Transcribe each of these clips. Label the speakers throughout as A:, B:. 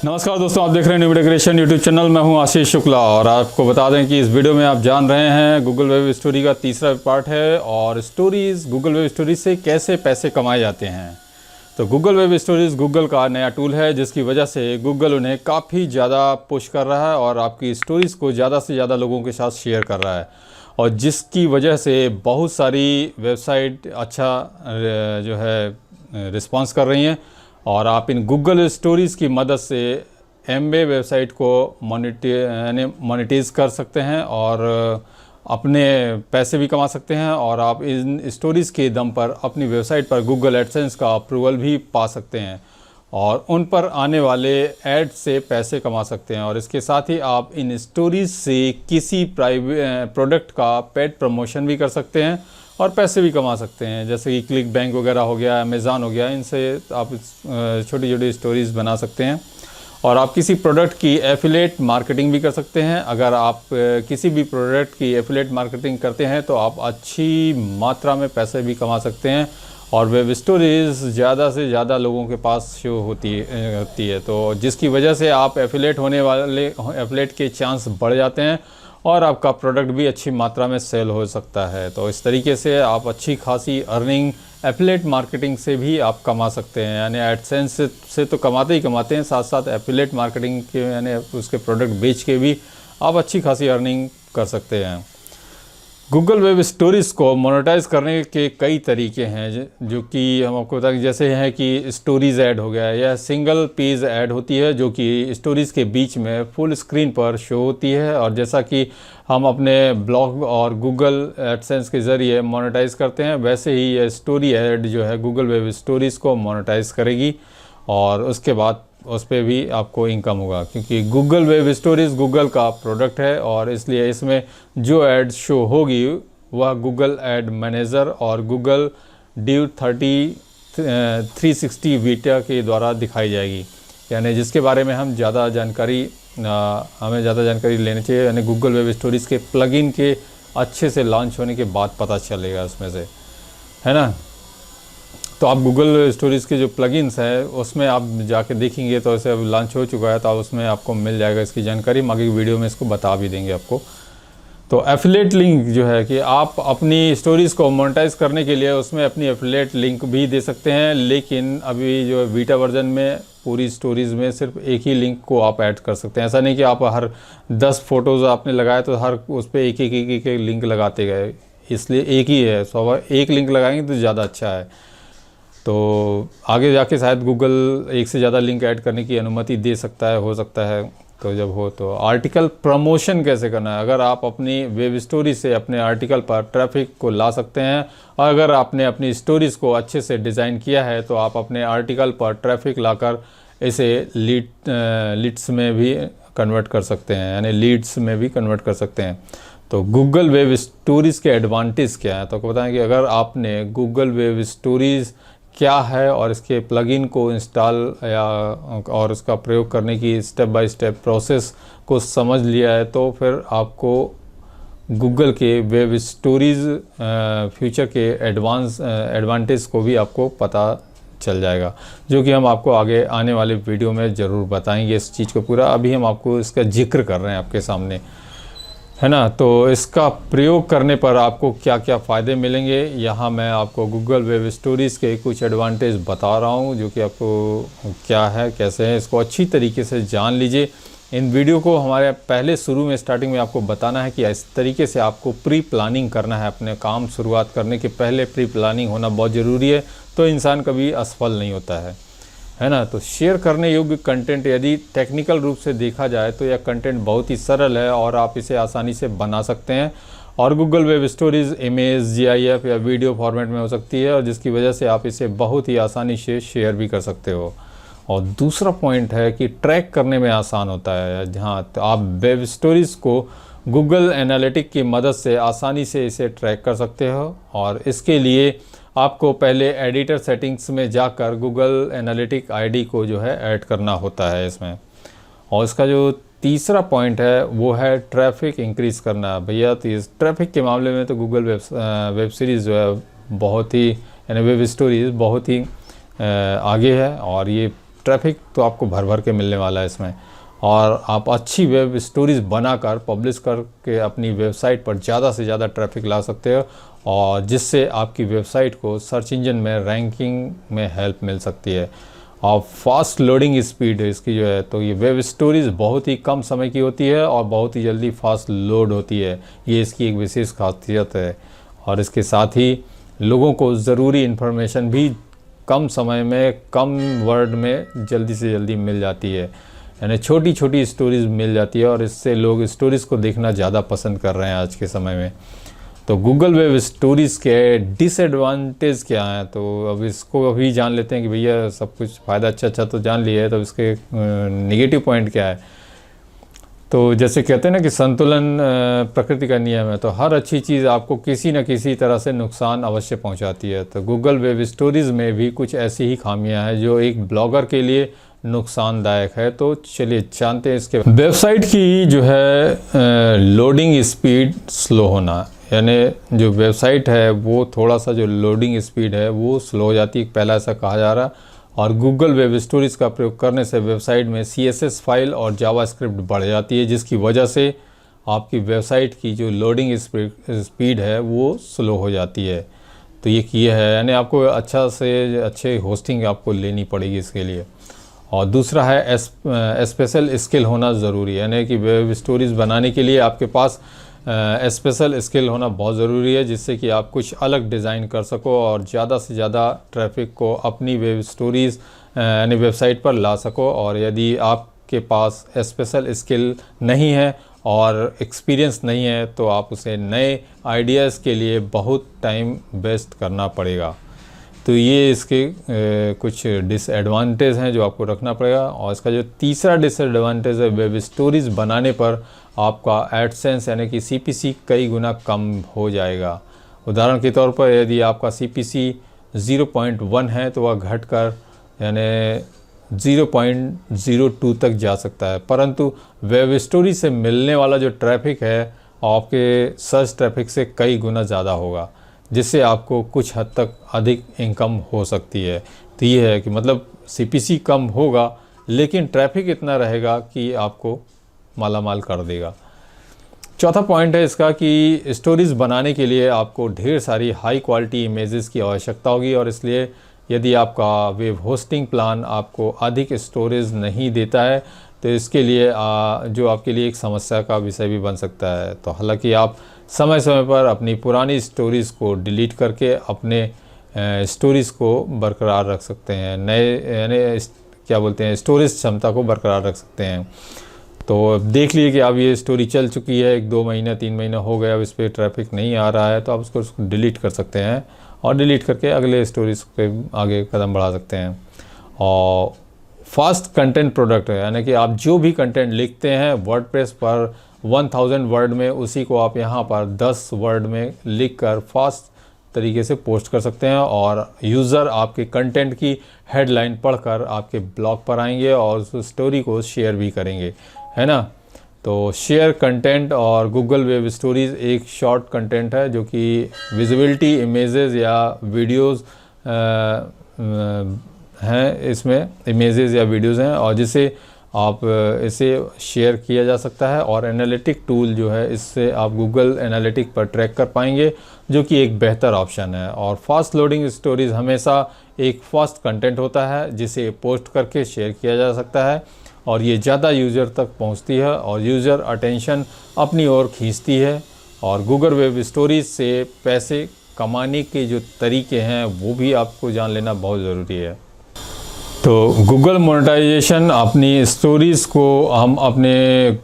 A: नमस्कार दोस्तों, आप देख रहे हैं new video creation YouTube channel. मैं हूं आशीष शुक्ला और आपको बता दें कि इस वीडियो में आप जान रहे हैं गूगल वेब स्टोरी का तीसरा पार्ट है और स्टोरीज गूगल वेब स्टोरीज से कैसे पैसे कमाए जाते हैं। तो गूगल वेब स्टोरीज गूगल का नया टूल है जिसकी वजह से गूगल उन्हें काफ़ी ज़्यादा पुश कर रहा है और आपकी स्टोरीज़ को ज़्यादा से ज़्यादा लोगों के साथ शेयर कर रहा है और जिसकी वजह से बहुत सारी वेबसाइट अच्छा जो है रिस्पॉन्स कर रही हैं और आप इन गूगल स्टोरीज़ की मदद से एमवे वेबसाइट को मोनेटाइज कर सकते हैं और अपने पैसे भी कमा सकते हैं और आप इन स्टोरीज़ के दम पर अपनी वेबसाइट पर गूगल एडसेंस का अप्रूवल भी पा सकते हैं और उन पर आने वाले ऐड से पैसे कमा सकते हैं। और इसके साथ ही आप इन स्टोरीज़ से किसी प्राइवेट प्रोडक्ट का पेड प्रमोशन भी कर सकते हैं और पैसे भी कमा सकते हैं, जैसे कि क्लिक बैंक वगैरह हो गया, अमेज़ॉन हो गया। इनसे आप छोटी छोटी स्टोरीज़ बना सकते हैं और आप किसी प्रोडक्ट की एफिलिएट मार्केटिंग भी कर सकते हैं। अगर आप किसी भी प्रोडक्ट की एफिलिएट मार्केटिंग करते हैं तो आप अच्छी मात्रा में पैसे भी कमा सकते हैं और वेब स्टोरीज़ ज़्यादा से ज़्यादा लोगों के पास शो होती है तो जिसकी वजह से आप एफिलिएट के चांस बढ़ जाते हैं और आपका प्रोडक्ट भी अच्छी मात्रा में सेल हो सकता है। तो इस तरीके से आप अच्छी खासी अर्निंग एफिलिएट मार्केटिंग से भी आप कमा सकते हैं, यानी एडसेंस से तो कमाते ही कमाते हैं, साथ साथ एफिलिएट मार्केटिंग के यानी उसके प्रोडक्ट बेच के भी आप अच्छी खासी अर्निंग कर सकते हैं। गूगल वेब स्टोरीज़ को मोनेटाइज करने के कई तरीके हैं जो कि हम आपको बताएं, जैसे हैं कि स्टोरीज़ ऐड हो गया, यह सिंगल पेज ऐड होती है जो कि स्टोरीज़ के बीच में फुल स्क्रीन पर शो होती है और जैसा कि हम अपने ब्लॉग और गूगल एडसेंस के ज़रिए मोनेटाइज करते हैं वैसे ही यह स्टोरी ऐड जो है गूगल वेब स्टोरीज़ को मोनेटाइज करेगी और उसके बाद उस पर भी आपको इनकम होगा, क्योंकि गूगल वेब स्टोरीज़ गूगल का प्रोडक्ट है और इसलिए इसमें जो ऐड शो होगी वह गूगल ऐड मैनेजर और गूगल ड्यू 360 बीटा के द्वारा दिखाई जाएगी, यानी जिसके बारे में हमें ज़्यादा जानकारी लेनी चाहिए, यानी गूगल वेब स्टोरीज़ के प्लगइन के अच्छे से लॉन्च होने के बाद पता चलेगा उसमें से, है ना। तो आप गूगल स्टोरीज़ के जो प्लगइन्स हैं उसमें आप जाके देखेंगे तो ऐसे अब लॉन्च हो चुका है तो उसमें आपको मिल जाएगा इसकी जानकारी। हम आगे वीडियो में इसको बता भी देंगे आपको। तो एफिलिएट लिंक जो है कि आप अपनी स्टोरीज़ को मोनेटाइज करने के लिए उसमें अपनी एफिलिएट लिंक भी दे सकते हैं, लेकिन अभी जो बीटा वर्जन में पूरी स्टोरीज़ में सिर्फ एक ही लिंक को आप ऐड कर सकते हैं। ऐसा नहीं कि आप हर 10 फोटोज़ आपने लगाए तो हर उस पर एक लिंक लगाते गए, इसलिए एक ही है, एक लिंक लगाएंगे तो ज़्यादा अच्छा है। तो आगे जाके शायद गूगल एक से ज़्यादा लिंक ऐड करने की अनुमति दे सकता है, हो सकता है। तो जब हो तो आर्टिकल प्रमोशन कैसे करना है, अगर आप अपनी वेब स्टोरी से अपने आर्टिकल पर ट्रैफिक को ला सकते हैं और अगर आपने अपनी स्टोरीज़ को अच्छे से डिज़ाइन किया है तो आप अपने आर्टिकल पर ट्रैफिक लाकर इसे लीड्स में भी कन्वर्ट कर सकते हैं, यानी लीड्स में भी कन्वर्ट कर सकते हैं। तो गूगल वेब स्टोरीज़ के एडवांटेज क्या है, तो आपको बताएं कि अगर आपने गूगल वेब स्टोरीज़ क्या है और इसके प्लगइन को इंस्टॉल या और उसका प्रयोग करने की स्टेप बाय स्टेप प्रोसेस को समझ लिया है तो फिर आपको गूगल के वेब स्टोरीज़ फ्यूचर के एडवांटेज को भी आपको पता चल जाएगा, जो कि हम आपको आगे आने वाले वीडियो में ज़रूर बताएंगे इस चीज़ को पूरा। अभी हम आपको इसका जिक्र कर रहे हैं आपके सामने, है ना। तो इसका प्रयोग करने पर आपको क्या क्या फ़ायदे मिलेंगे, यहाँ मैं आपको गूगल वेब स्टोरीज़ के कुछ एडवांटेज बता रहा हूँ जो कि आपको क्या है कैसे है इसको अच्छी तरीके से जान लीजिए। इन वीडियो को हमारे पहले शुरू में स्टार्टिंग में आपको बताना है कि इस तरीके से आपको प्री प्लानिंग करना है, अपने काम शुरुआत करने के पहले प्री प्लानिंग होना बहुत ज़रूरी है, तो इंसान कभी असफल नहीं होता है ना। तो शेयर करने योग्य कंटेंट, यदि टेक्निकल रूप से देखा जाए तो यह कंटेंट बहुत ही सरल है और आप इसे आसानी से बना सकते हैं और Google web stories image, GIF या वीडियो फॉर्मेट में हो सकती है और जिसकी वजह से आप इसे बहुत ही आसानी से शेयर भी कर सकते हो। और दूसरा पॉइंट है कि ट्रैक करने में आसान होता है, जहाँ तो आप वेब स्टोरीज़ को गूगल एनालिटिक की मदद से आसानी से इसे ट्रैक कर सकते हो और इसके लिए आपको पहले एडिटर सेटिंग्स में जाकर गूगल एनालिटिक ID को जो है ऐड करना होता है इसमें। और इसका जो तीसरा पॉइंट है वो है ट्रैफिक इंक्रीज़ करना। भैया तो इस ट्रैफिक के मामले में तो गूगल वेब सीरीज़ जो है बहुत ही, यानी वेब स्टोरीज़ बहुत ही आगे है और ये ट्रैफिक तो आपको भर भर के मिलने वाला है इसमें। और आप अच्छी वेब स्टोरीज बनाकर पब्लिश करके अपनी वेबसाइट पर ज़्यादा से ज़्यादा ट्रैफिक ला सकते हो, और जिससे आपकी वेबसाइट को सर्च इंजन में रैंकिंग में हेल्प मिल सकती है। और फास्ट लोडिंग स्पीड इसकी जो है, तो ये वेब स्टोरीज़ बहुत ही कम समय की होती है और बहुत ही जल्दी फास्ट लोड होती है, ये इसकी एक विशेष खासियत है। और इसके साथ ही लोगों को ज़रूरी इन्फॉर्मेशन भी कम समय में कम वर्ड में जल्दी से जल्दी मिल जाती है, यानी छोटी छोटी स्टोरीज़ मिल जाती है, और इससे लोग स्टोरीज़ को देखना ज़्यादा पसंद कर रहे हैं आज के समय में। तो गूगल वेब स्टोरीज़ के डिसएडवांटेज क्या हैं, तो अब इसको अभी जान लेते हैं कि भैया सब कुछ फ़ायदा अच्छा तो जान लिया है, तो इसके नेगेटिव पॉइंट क्या है। तो जैसे कहते हैं ना कि संतुलन प्रकृति का नियम है, तो हर अच्छी चीज़ आपको किसी न किसी तरह से नुकसान अवश्य पहुंचाती है। तो गूगल वेब स्टोरीज़ में भी कुछ ऐसी ही खामियां हैं जो एक ब्लॉगर के लिए नुकसानदायक है। तो चलिए जानते हैं इसके। वेबसाइट की जो है लोडिंग स्पीड स्लो होना, यानी जो वेबसाइट है वो थोड़ा सा जो लोडिंग स्पीड है वो स्लो हो जाती है, पहला ऐसा कहा जा रहा। और गूगल वेब स्टोरीज़ का प्रयोग करने से वेबसाइट में CSS फाइल और जावास्क्रिप्ट बढ़ जाती है, जिसकी वजह से आपकी वेबसाइट की जो लोडिंग स्पीड है वो स्लो हो जाती है। तो ये है, यानी आपको अच्छा से अच्छे होस्टिंग आपको लेनी पड़ेगी इसके लिए। और दूसरा है स्पेशल स्किल होना ज़रूरी है, यानी कि वेब स्टोरीज़ बनाने के लिए आपके पास स्पेशल स्किल होना बहुत ज़रूरी है, जिससे कि आप कुछ अलग डिज़ाइन कर सको और ज़्यादा से ज़्यादा ट्रैफिक को अपनी वेब स्टोरीज़ यानी वेबसाइट पर ला सको। और यदि आपके पास स्पेशल स्किल नहीं है और एक्सपीरियंस नहीं है, तो आप उसे नए आइडियाज़ के लिए बहुत टाइम वेस्ट करना पड़ेगा। तो ये इसके कुछ डिसएडवांटेज हैं जो आपको रखना पड़ेगा। और इसका जो तीसरा डिसएडवांटेज है, वेब स्टोरीज़ बनाने पर आपका एडसेंस यानी कि CPC कई गुना कम हो जाएगा। उदाहरण के तौर पर यदि आपका CPC 0.1 है तो वह घटकर यानी 0.02 तक जा सकता है। परंतु वेब स्टोरी से मिलने वाला जो ट्रैफिक है आपके सर्च ट्रैफिक से कई गुना ज़्यादा होगा, जिससे आपको कुछ हद तक अधिक इनकम हो सकती है। तो ये है कि मतलब CPC कम होगा लेकिन ट्रैफिक इतना रहेगा कि आपको मालामाल कर देगा। चौथा पॉइंट है इसका कि स्टोरीज़ बनाने के लिए आपको ढेर सारी हाई क्वालिटी इमेजेस की आवश्यकता होगी, और इसलिए यदि आपका वेब होस्टिंग प्लान आपको अधिक स्टोरेज नहीं देता है तो इसके लिए जो आपके लिए एक समस्या का विषय भी बन सकता है। तो हालांकि आप समय समय पर अपनी पुरानी स्टोरीज़ को डिलीट करके अपने स्टोरीज़ को बरकरार रख सकते हैं, नए यानी क्या बोलते हैं स्टोरेज क्षमता को बरकरार रख सकते हैं। तो देख लीजिए कि अब ये स्टोरी चल चुकी है, 1-2 महीना 3 महीना हो गया, अब इस पर ट्रैफिक नहीं आ रहा है, तो आप उसको डिलीट कर सकते हैं और डिलीट करके अगले स्टोरीज पे आगे कदम बढ़ा सकते हैं। और फास्ट कंटेंट प्रोडक्ट है, यानी कि आप जो भी कंटेंट लिखते हैं वर्डप्रेस पर 1000 वर्ड में, उसी को आप यहाँ पर 10 वर्ड में लिखकर फास्ट तरीके से पोस्ट कर सकते हैं, और यूज़र आपके कंटेंट की हेडलाइन पढ़कर आपके ब्लॉग पर आएंगे और उस स्टोरी को शेयर भी करेंगे, है ना। तो शेयर कंटेंट और गूगल वेब स्टोरीज़ एक शॉर्ट कंटेंट है जो कि विजिबिलिटी इमेजेस या वीडियोस हैं, इसमें इमेजेस या वीडियोस हैं, और जिसे आप इसे शेयर किया जा सकता है। और एनालिटिक टूल जो है, इससे आप गूगल एनालिटिक पर ट्रैक कर पाएंगे, जो कि एक बेहतर ऑप्शन है। और फास्ट लोडिंग स्टोरीज़ हमेशा एक फास्ट कंटेंट होता है जिसे पोस्ट करके शेयर किया जा सकता है, और ये ज़्यादा यूज़र तक पहुंचती है और यूज़र अटेंशन अपनी ओर खींचती है। और गूगल वेब स्टोरीज से पैसे कमाने के जो तरीके हैं वो भी आपको जान लेना बहुत ज़रूरी है। तो गूगल मोनेटाइजेशन, अपनी स्टोरीज़ को हम अपने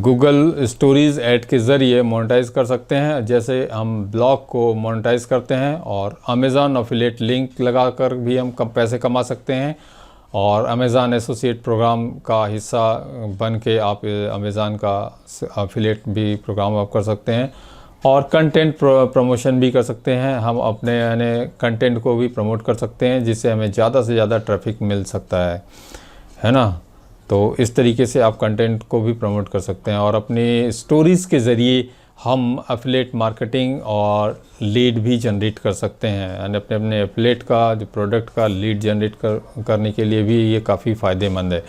A: गूगल स्टोरीज़ ऐड के ज़रिए मोनेटाइज कर सकते हैं, जैसे हम ब्लॉग को मोनेटाइज करते हैं, और अमेज़ॉन एफिलिएट लिंक लगाकर भी हम कम पैसे कमा सकते हैं, और अमेज़ॉन एसोसिएट प्रोग्राम का हिस्सा बन के आप अमेज़ॉन का एफिलिएट भी प्रोग्राम आप कर सकते हैं, और कंटेंट प्रमोशन भी कर सकते हैं। हम अपने यानी कंटेंट को भी प्रमोट कर सकते हैं, जिससे हमें ज़्यादा से ज़्यादा ट्रैफिक मिल सकता है ना। तो इस तरीके से आप कंटेंट को भी प्रमोट कर सकते हैं और अपनी स्टोरीज़ के ज़रिए हम एफिलिएट मार्केटिंग और लीड भी जनरेट कर सकते हैं, यानी अपने एफिलिएट का जो प्रोडक्ट का लीड जनरेट करने के लिए भी ये काफ़ी फ़ायदेमंद है।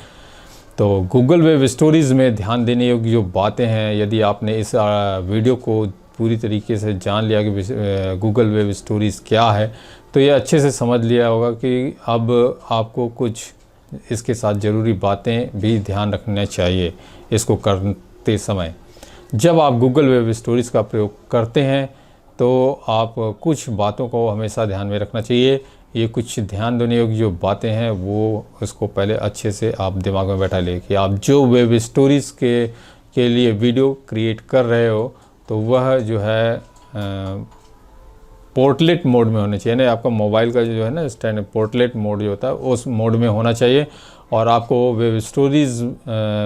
A: तो गूगल वेब स्टोरीज़ में ध्यान देने योग्य जो बातें हैं, यदि आपने इस वीडियो को पूरी तरीके से जान लिया कि गूगल वेब स्टोरीज़ क्या है, तो ये अच्छे से समझ लिया होगा कि अब आपको कुछ इसके साथ ज़रूरी बातें भी ध्यान रखना चाहिए इसको करते समय। जब आप गूगल वेब स्टोरीज़ का प्रयोग करते हैं तो आप कुछ बातों को हमेशा ध्यान में रखना चाहिए। ये कुछ ध्यान देने योग्य जो बातें हैं वो उसको पहले अच्छे से आप दिमाग में बैठा लें कि आप जो वेब स्टोरीज़ के लिए वीडियो क्रिएट कर रहे हो तो वह जो है पोर्ट्रेट मोड में होना चाहिए, ना आपका मोबाइल का जो है ना स्टैंड पोर्ट्रेट मोड जो होता है उस मोड में होना चाहिए। और आपको वेब स्टोरीज़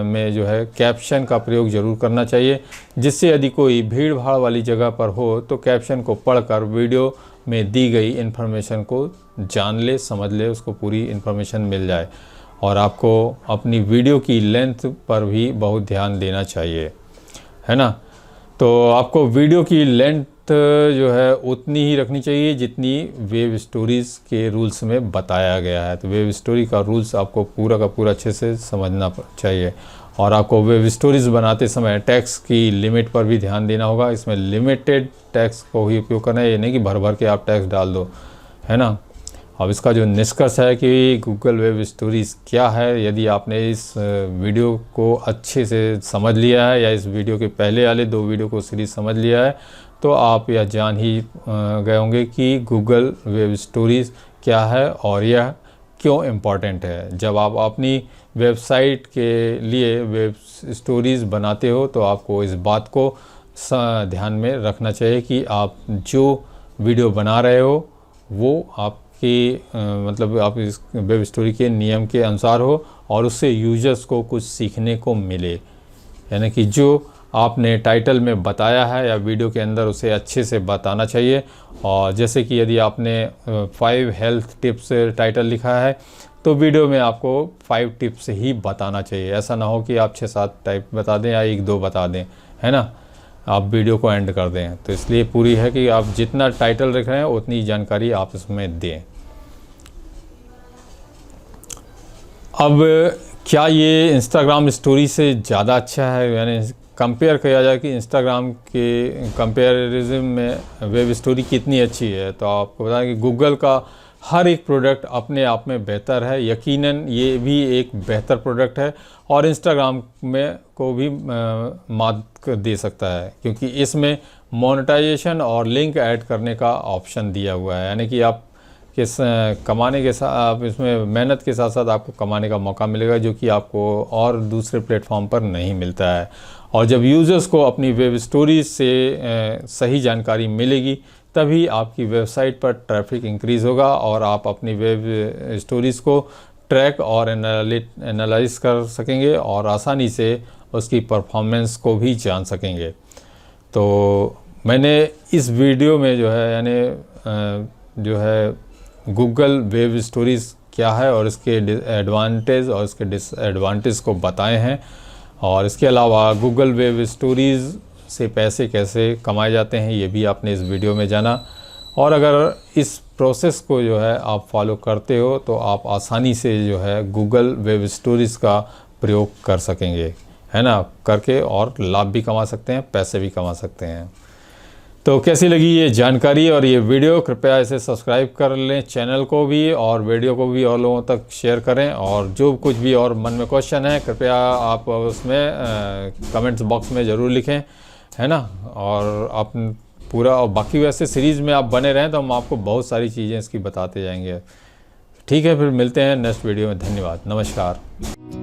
A: में जो है कैप्शन का प्रयोग ज़रूर करना चाहिए, जिससे यदि कोई भीड़ भाड़ वाली जगह पर हो तो कैप्शन को पढ़कर वीडियो में दी गई इन्फॉर्मेशन को जान ले, समझ ले, उसको पूरी इन्फॉर्मेशन मिल जाए। और आपको अपनी वीडियो की लेंथ पर भी बहुत ध्यान देना चाहिए, है ना। तो आपको वीडियो की लेंथ जो है उतनी ही रखनी चाहिए जितनी वेब स्टोरीज़ के रूल्स में बताया गया है। तो वेब स्टोरी का रूल्स आपको पूरा का पूरा अच्छे से समझना चाहिए। और आपको वेब स्टोरीज़ बनाते समय टैग्स की लिमिट पर भी ध्यान देना होगा। इसमें लिमिटेड टैग्स को ही उपयोग करना है, ये नहीं कि भर भर के आप टैग्स डाल दो, है ना। अब इसका जो निष्कर्ष है कि गूगल वेब स्टोरीज़ क्या है, यदि आपने इस वीडियो को अच्छे से समझ लिया है या इस वीडियो के पहले वाले 2 वीडियो को सीरीज समझ लिया है, तो आप यह जान ही गए होंगे कि गूगल वेब स्टोरीज़ क्या है और यह क्यों इम्पॉर्टेंट है। जब आप अपनी वेबसाइट के लिए वेब स्टोरीज़ बनाते हो तो आपको इस बात को ध्यान में रखना चाहिए कि आप जो वीडियो बना रहे हो वो आपकी मतलब आप इस वेब स्टोरी के नियम के अनुसार हो और उससे यूजर्स को कुछ सीखने को मिले। यानी कि जो आपने टाइटल में बताया है या वीडियो के अंदर उसे अच्छे से बताना चाहिए। और जैसे कि यदि आपने 5 हेल्थ टिप्स टाइटल लिखा है तो वीडियो में आपको 5 टिप्स ही बताना चाहिए। ऐसा ना हो कि आप 6-7 टाइप बता दें या 1-2 बता दें, है ना, आप वीडियो को एंड कर दें। तो इसलिए पूरी है कि आप जितना टाइटल लिख रहे हैं उतनी जानकारी आप इसमें दें। अब क्या ये इंस्टाग्राम स्टोरी से ज़्यादा अच्छा है, यानी कंपेयर किया जाए कि इंस्टाग्राम के कंपेरिजन में वेब स्टोरी कितनी अच्छी है, तो आपको बताएं कि गूगल का हर एक प्रोडक्ट अपने आप में बेहतर है। यकीनन ये भी एक बेहतर प्रोडक्ट है और इंस्टाग्राम में को भी मात दे सकता है, क्योंकि इसमें मोनेटाइजेशन और लिंक ऐड करने का ऑप्शन दिया हुआ है। यानी कि आप किस कमाने के साथ आप इसमें मेहनत के साथ साथ आपको कमाने का मौका मिलेगा, जो कि आपको और दूसरे प्लेटफॉर्म पर नहीं मिलता है। और जब यूज़र्स को अपनी वेब स्टोरीज से सही जानकारी मिलेगी तभी आपकी वेबसाइट पर ट्रैफिक इंक्रीज़ होगा और आप अपनी वेब स्टोरीज़ को ट्रैक और एनालाइज कर सकेंगे और आसानी से उसकी परफॉर्मेंस को भी जान सकेंगे। तो मैंने इस वीडियो में जो है यानी जो है गूगल वेब स्टोरीज़ क्या है और इसके एडवांटेज और इसके डिसएडवांटेज को बताए हैं। और इसके अलावा गूगल वेब स्टोरीज़ से पैसे कैसे कमाए जाते हैं ये भी आपने इस वीडियो में जाना। और अगर इस प्रोसेस को जो है आप फॉलो करते हो तो आप आसानी से जो है गूगल वेब स्टोरीज़ का प्रयोग कर सकेंगे, है ना, करके और लाभ भी कमा सकते हैं, पैसे भी कमा सकते हैं। तो कैसी लगी ये जानकारी और ये वीडियो, कृपया इसे सब्सक्राइब कर लें चैनल को भी और वीडियो को भी और लोगों तक शेयर करें। और जो कुछ भी और मन में क्वेश्चन है कृपया आप उसमें कमेंट्स बॉक्स में ज़रूर लिखें, है ना। और आप पूरा और बाकी वैसे सीरीज़ में आप बने रहें तो हम आपको बहुत सारी चीज़ें इसकी बताते जाएंगे। ठीक है, फिर मिलते हैं नेक्स्ट वीडियो में। धन्यवाद, नमस्कार।